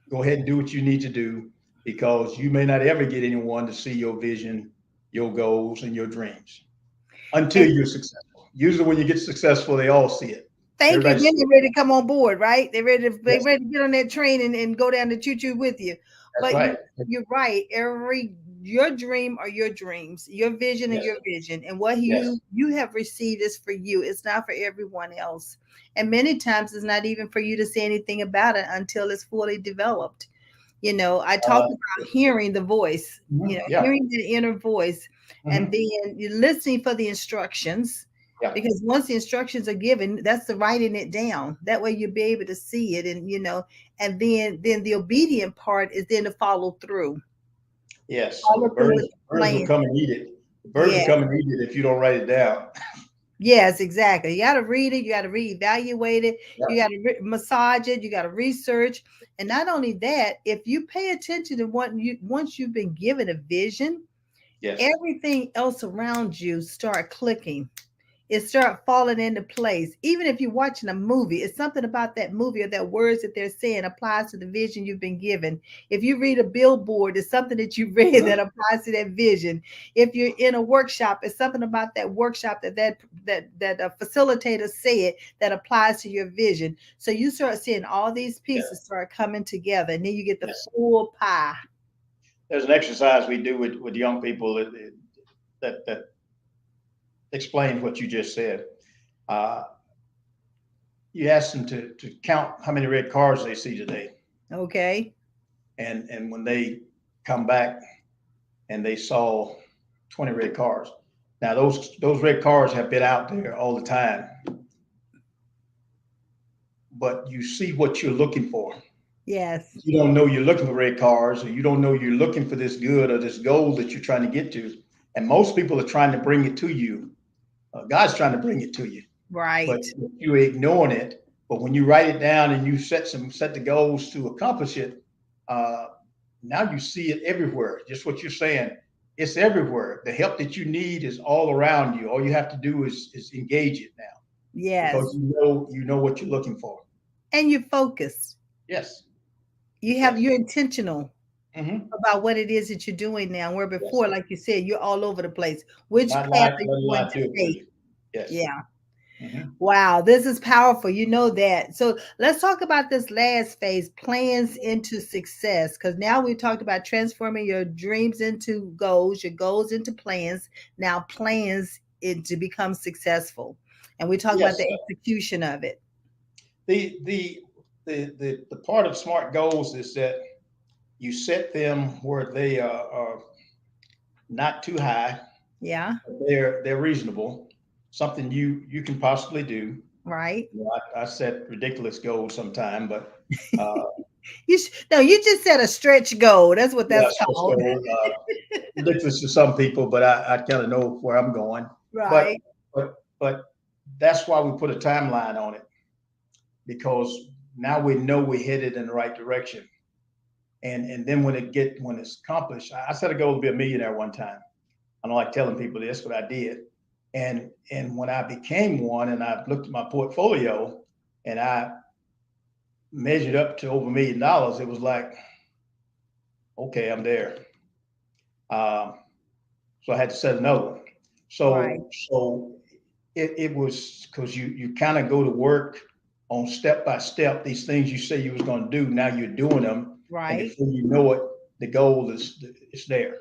Go ahead and do what you need to do because you may not ever get anyone to see your vision, your goals, and your dreams until And you're successful. Usually, when you get successful, they all see it. thank you. Everybody Then sees they're it. ready to come on board, right? They're Yes, ready to get on that train and go down the choo choo with you. that's But right. you're right. Your dream are your dreams, your vision and Yes, your vision, and what yes. you have received is for you. It's not for everyone else, and many times it's not even for you to say anything about it until it's fully developed. I Uh, talked about hearing the voice, yeah. hearing the inner voice, and Hmm. then you're listening for the instructions. Yeah. Because once the instructions are given, that's the writing it down. That way you'll be able to see it, and then the obedient part is then to follow through. Yes. Follow through with the Birds will plan. come and eat it. The birds Yeah. will come and eat it if you don't write it down. Yes, exactly. You got to read it. You got to reevaluate it. Yeah. You got to massage it. You got to research. And not only that, if you pay attention to what once you've been given a vision, Yes. everything else around you start clicking. it start falling into place. Even if you're watching a movie, it's something about that movie or that words that they're saying applies to the vision you've been given. If you read a billboard, it's something that you read that applies to that vision. If you're in a workshop, it's something about that workshop that a facilitator said that applies to your vision. So you start seeing all these Yeah. pieces start coming together, and then you get the Yes. full pie. There's an exercise we do with young people that explains what you just said. Uh, you ask them to count how many red cars they see today. Okay. And when they come back and they saw 20 red cars. Now those red cars have been out there all the time, but you see what you're looking for. Yes. You don't know you're looking for red cars, or you don't know you're looking for this good or this goal that you're trying to get to. And most people are trying to bring it to you. God's trying to bring it to you, Right. but you're ignoring it. But when you write it down and you set the goals to accomplish it, now you see it everywhere. Just what you're saying, it's everywhere. The help that you need is all around you. All you have to do is engage it now, because Yes. you know what you're looking for. And you're focused. Yes, You're yes, intentional hmm, about what it is that you're doing now. Where yes. before, like you said, you're all over the place. Which Not path lie, are you not going lie to to it to take? you. Yes. Yeah. Hmm. Wow, this is powerful. You know that. So let's talk about this last phase, plans into success. Because now we talked about transforming your dreams into goals, your goals into plans. Now plans to become successful. And we talk about Yes. the execution of it. The the the part of smart goals is that you set them where they are not too high. Yeah. They're reasonable, something you can possibly do. Right. You know, I set ridiculous goals sometime, but uh, No, you just set a stretch goal. That's what yeah, that's stretch called. goals. Ridiculous to some people, but I kind of know where I'm going. But Right. but that's why we put a timeline on it, because now we know we're headed in the right direction. And then when it's accomplished, I set a goal to be a millionaire one time. I don't like telling people this, but I did. And when I became one, and I looked at my portfolio, and I measured up to over $1 million, it was like, okay, I'm there. Um, so I had to set another one. Right. So it was because you kind of go to work on step by step these things you say you was going to do. Now you're doing them, and Right. before you know it, the goal is there.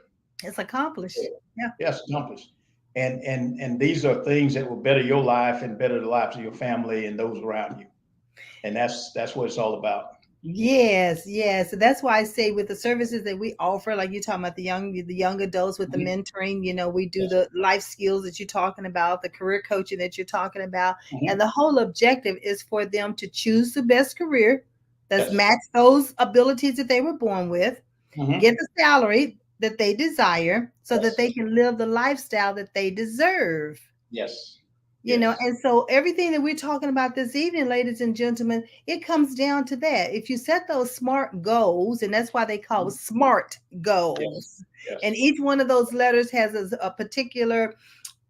It's accomplished. Yeah. Yes, accomplished. And these are things that will better your life and better the lives of your family and those around you. And that's what it's all about. Yes, yes. So that's why I say with the services that we offer, like you're talking about the young adults with the Mhm. mentoring, we do Yes. the life skills that you're talking about, the career coaching that you're talking about. And Mhm. the whole objective is for them to choose the best career that's Yes. match those abilities that they were born with, Mhm. get the salary that they desire so that they Yes. can live the lifestyle that they deserve. Yes. You know, Yes. and so everything that we're talking about this evening, ladies and gentlemen, it comes down to that. If you set those smart goals, and that's why they call Mhm. smart Yes. goals, and Yes. each one of those letters has a particular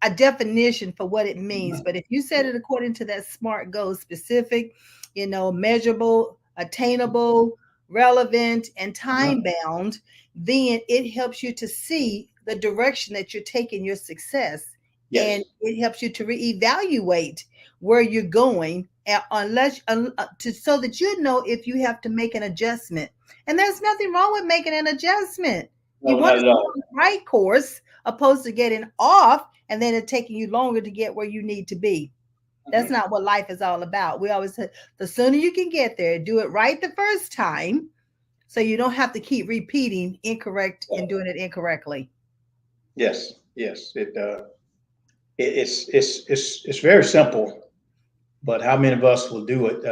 a definition for what it means. Mhm. But if you set Yes. it according to that SMART goal, specific, measurable, attainable, relevant, and time Mhm. bound, then it helps you to see the direction that you're taking your success. And Yes. it helps you to reevaluate where you're going, so that you know if you have to make an adjustment. And there's nothing wrong with making an adjustment. You No, want not to at stay all. on the right course opposed to getting off and then it taking you longer to get where you need to be. That's Mhm. not what life is all about. We always say the sooner you can get there, do it right the first time so you don't have to keep repeating incorrect and doing it incorrectly. Yes. Yes. It's very simple, but how many of us will do it?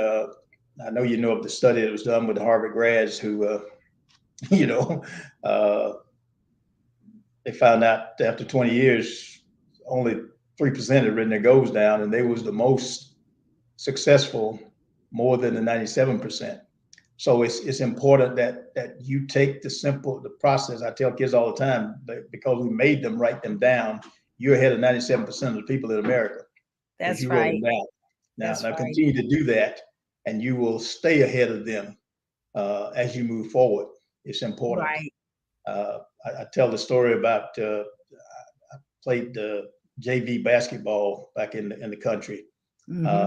I know you know of the study that was done with the Harvard grads who, you know, uh, they found out after 20 years, only 3% had written their goals down, and they was the most successful, more than the 97%. So it's important that you take the process. I tell kids all the time, because we made them write them down. You're ahead of 97% of the people in America. because That's you wrote them right. down. That's Now right. continue to do that, and you will stay ahead of them as you move forward. It's important. Right. I tell the story about I played the JV basketball back in the country, Mm-hmm.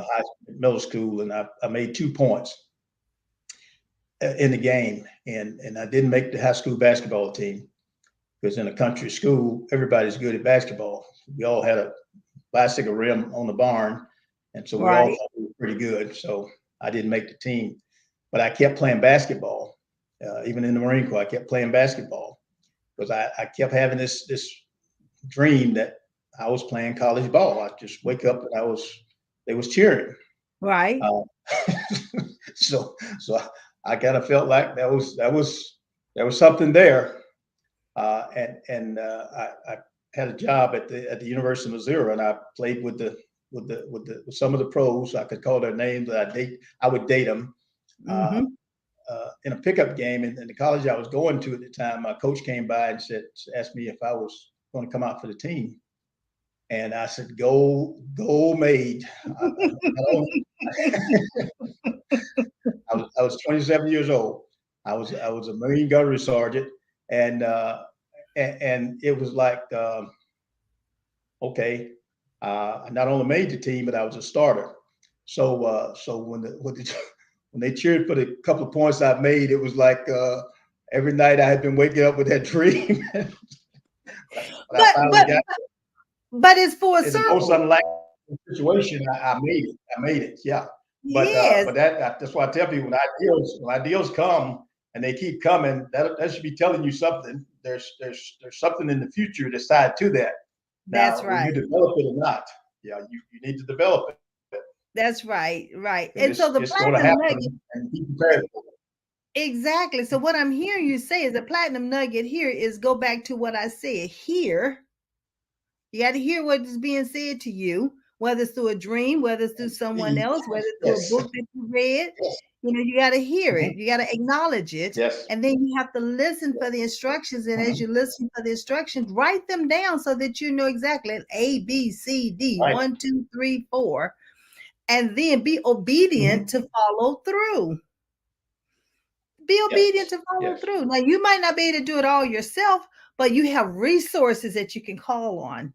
middle school, and I made 2 points in the game, and I didn't make the high school basketball team because in a country school, everybody's good at basketball. We all had a bicycle rim on the barn, and so we all Right. thought we were pretty good. So I didn't make the team, but I kept playing basketball. Even in the Marine Corps, I kept playing basketball because I kept having this dream that I was playing college ball. I just wake up and they was cheering. Right. Uh, so I kind of felt like there was something there. I had a job at the University of Missouri, and I played with some of the pros. I could call their names. I would date them. Uh, Mm-hmm. in a pickup game in the college I was going to at the time, my coach came by and asked me if I was going to come out for the team, and I said, "Go, maid." I was 27 years old. I was a Marine gunnery sergeant, and it was like, okay, I not only made the team, but I was a starter. So when they cheered for the couple of points I made, it was like every night I had been waking up with that dream. But I But finally but got but it's full in the most circle. unlikely situation. I made it. I made it. Yeah. Yes, But that's why I tell people when ideals come and they keep coming, that should be telling you something. There's something in the future that's tied to that. that's Now, will right. you develop it or not? Yeah, you need to develop it That's right. Right. because And so the it's going to platinum nugget, happen and be prepared for it. exactly. So what I'm hearing you say is the platinum nugget here is go back to what I said here. You got to hear what is being said to you, whether it's through a dream, whether it's through And someone see, else, whether it's through a yes, book that you read. yes, You got to hear it. mhm, You got to acknowledge it. yes, And then you have to listen yes, for the instructions. And as mhm, you listen for the instructions, write them down so that you know exactly A, B, C, D, right, 1, 2, 3, 4, and then be obedient mhm, to follow through. Be obedient yes, to follow yes, through. Now, you might not be able to do it all yourself, but you have resources that you can call on.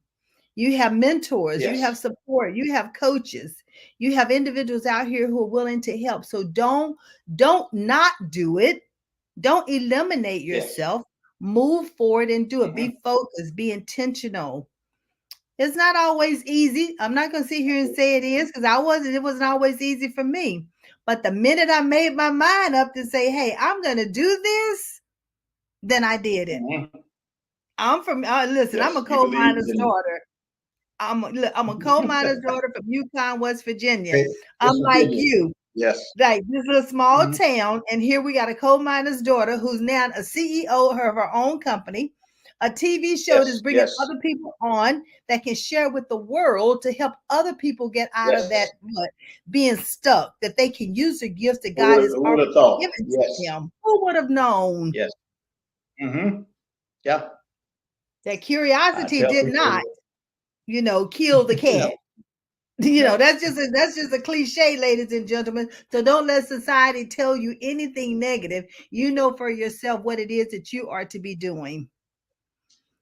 You have mentors, you have yes, support, you have coaches, you have individuals out here who are willing to help. So don't not do it. Don't eliminate yes, yourself. Move forward and do it. mhm, Be focused, be intentional. It's not always easy. I'm not going to sit here and say it is because it wasn't always easy for me. But the minute I made my mind up to say, hey, I'm going to do this, then I did it. mhm, Listen, I'm a yes. You coal believe miner's in daughter. I'm a coal miner's daughter from Yukon, West Virginia. I'm West like Virginia. you, Yes. like this little small Mhm, town, and here we got a coal miner's daughter who's now a CEO of her own company, a TV show that's yes, bringing yes, other people on that can share with the world to help other people get out of that yes. being stuck, that they can use the gifts that God has Who would already have thought? given to Yes, them. Who would have known yes. Hmm. Yeah. that I curiosity tell did people, not, kill the no, cat? no. That's just a cliche, ladies and gentlemen. So don't let society tell you anything negative. You know for yourself what it is that you are to be doing.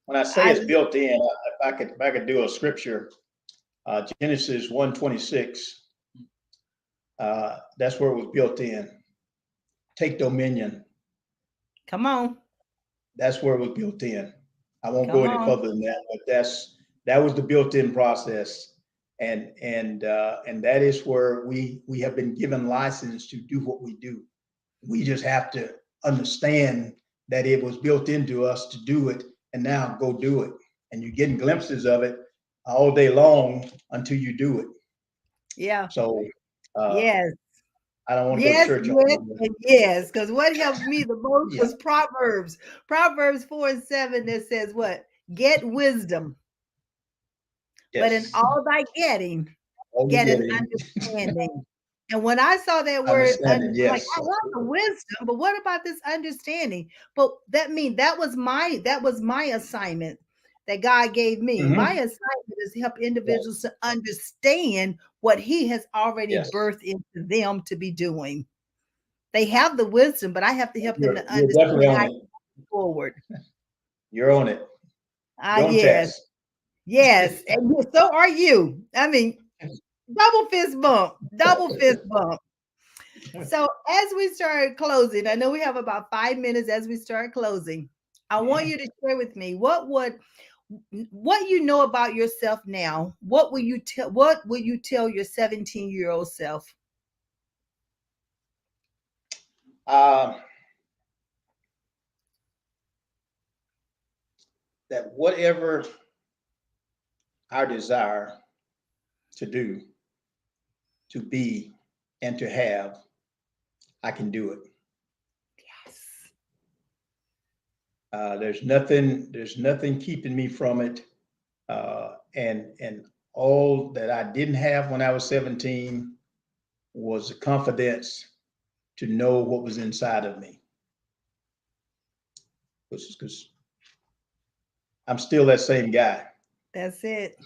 When I say I it's built in, if I could do a scripture, Genesis 1:26, that's where it was built in. Take dominion. come on, That's where it was built in. I won't go come any on. further than that, but that was the built-in process, and that is where we have been given license to do what we do. We just have to understand that it was built into us to do it, and now go do it. And you're getting glimpses of it all day long until you do it. Yeah. So uh, Yes. I don't want to go to Yes, church on yes, Monday. and yes. Because what helped me the most Yeah. was Proverbs. Proverbs 4:7 that says what? Get wisdom, but in Yes. all thy getting, All get you're an getting understanding. And when I saw that word, understanding. I'm like, Yes. I love the wisdom, but what about this understanding? But that was my assignment that God gave me. Mhm. My assignment is to help Yes. individuals to understand what He has already Yes. birthed into them to be doing. They have the wisdom, but I have to help them to You're definitely understand how on to it. move forward. You're on it. You're on Yes, task. yes, and so are you. I mean, double fist bump, double fist bump. So as we start closing, I know we have about 5 minutes as we start closing. I want you to share with me what you know about yourself now. What will you tell your 17-year-old self? Uh, that whatever our desire to do, to be, and to have, I can do it. Yes. There's nothing keeping me from it. And all that I didn't have when I was 17 was the confidence to know what was inside of me. Because I'm still that same guy. That's it.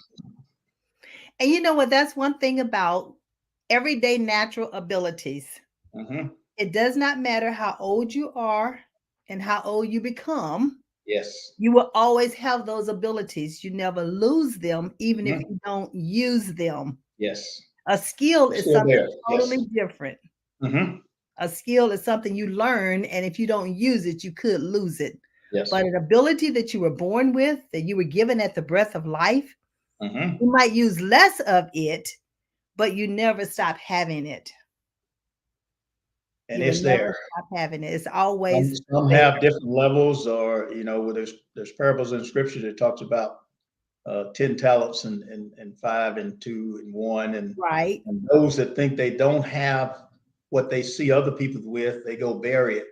And you know what? That's one thing about everyday natural abilities. Hmm. It does not matter how old you are and how old you become. Yes. You will always have those abilities. You never lose them, even if Hmm. you don't use them. Yes. A skill They're is still something there. totally Yes. different. Hmm. A skill is something you learn, and if you don't use it, you could lose it. Yes. But an ability that you were born with, that you were given at the breath of life, Hmm. you might use less of it, but you never stop having it. And You will it's never there. stop having it. It's Some, always some there. have different levels, or there's parables in scripture that talks about 10 talents and 5 and 2 and 1, Right. and those that think they don't have what they see other people with, they go bury it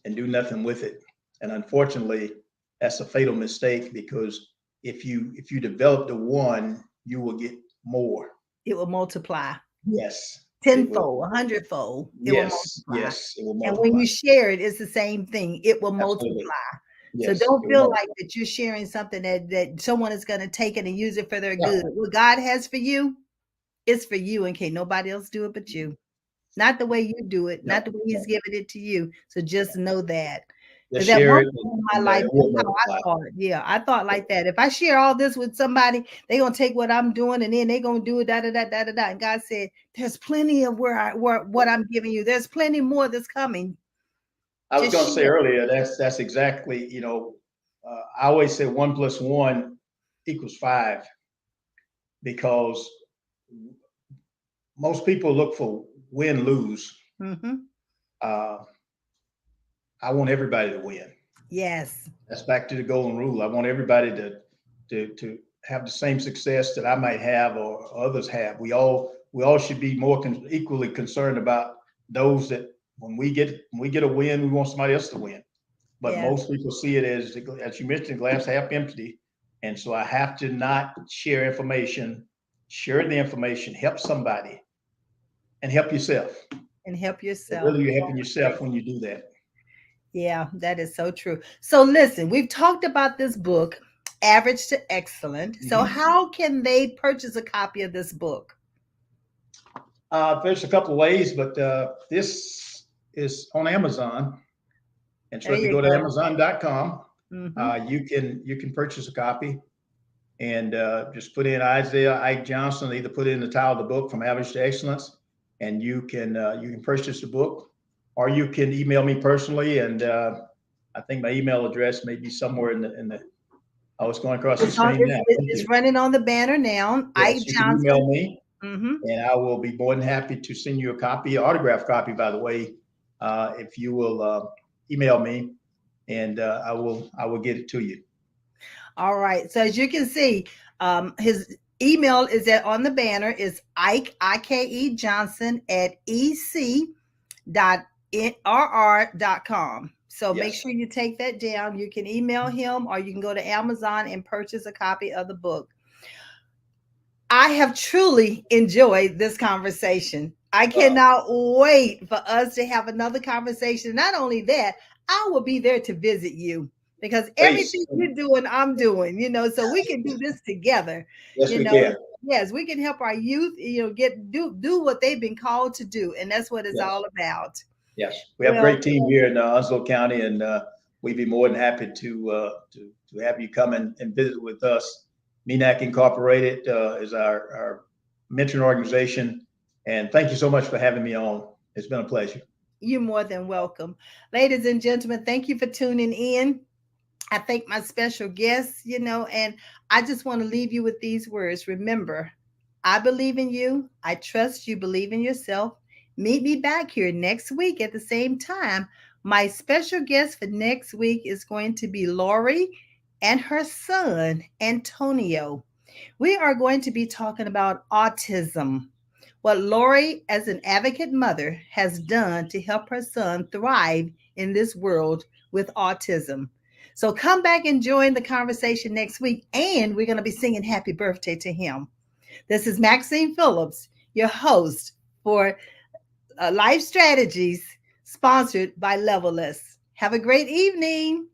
and do nothing with it. And unfortunately, that's a fatal mistake, because if you develop the one, you will get more. It will multiply Yes, it will. tenfold, a hundredfold. It will Yes, multiply. yes, it will And when multiply. you share it, it's the same thing. It will Absolutely. multiply. So Yes, don't it will feel like multiply. that you're sharing something that someone is going to take it and use it for their Yeah, good. What God has for you, it's for you, and can't nobody else do it but you. Not the way you do it, yeah, not the way yeah. He's giving it to you. So just know that. Just Because at share one it, point in my life, it that's will how I multiply. thought. Yeah, I thought like that. If I share all this with somebody, they're gonna take what I'm doing and then they're gonna do it, da da da da da da. And God said, "There's plenty of where what I'm giving you. There's plenty more that's coming. I was Just going to say share." earlier, that's exactly, I always say 1 + 1 = 5, because most people look for win lose. Mm-hmm. Uh, I want everybody to win. Yes. That's back to the golden rule. I want everybody to have the same success that I might have or others have. We all should be more equally concerned about those that when we get a win, we want somebody else to win. But Yes. most people see it as you mentioned, glass half empty. And so I have to not share information, share the information, help somebody, and help yourself. And help But yourself. really, you're helping yourself when you do that. Yeah, that is so true. So listen, we've talked about this book, Average to Excellent. So Mhm. how can they purchase a copy of this book? There's a couple of ways, but this is on Amazon. And so There if you you go to go. Amazon.com, Mm-hmm. you can purchase a copy, and just put in Isaiah Ike Johnson. Either put in the title of the book, From Average to Excellence, and you can purchase the book, or you can email me personally. And I think my email address may be somewhere in the. I was going across the It's on. screen now. Thank It's you. running on the banner now. Ike Yes, you can Johnson. email me, Mm-hmm. and I will be more than happy to send you a copy, autographed copy, by the way, if you will email me, and I will get it to you. All right. So as you can see, his email is on the banner is Ike IKE Johnson at ec.rr.com. So make Yes. sure you take that down. You can email him or you can go to Amazon and purchase a copy of the book. I have truly enjoyed this conversation. I cannot wait for us to have another conversation. Not only that, I will be there to visit you. because Please. everything you're doing, I'm doing, so we can do this together. Yes, You we know, can. yes, we can help our youth, do what they've been called to do, and that's what it's Yes. all about. Yes. We have a Well, great team here in Onslow County, and we'd be more than happy to have you come and visit with us. MENAC Incorporated is our mentoring organization, and thank you so much for having me on. It's been a pleasure. you're more than welcome. Ladies and gentlemen, thank you for tuning in. I thank my special guests, and I just want to leave you with these words. Remember, I believe in you. I trust you believe in yourself. Meet me back here next week at the same time. My special guest for next week is going to be Lori and her son, Antonio. We are going to be talking about autism, what Lori, as an advocate mother, has done to help her son thrive in this world with autism. So come back and join the conversation next week, and we're going to be singing happy birthday to him. This is Maxine Phillips, your host for Life Strategies, sponsored by Leveless. Have a great evening.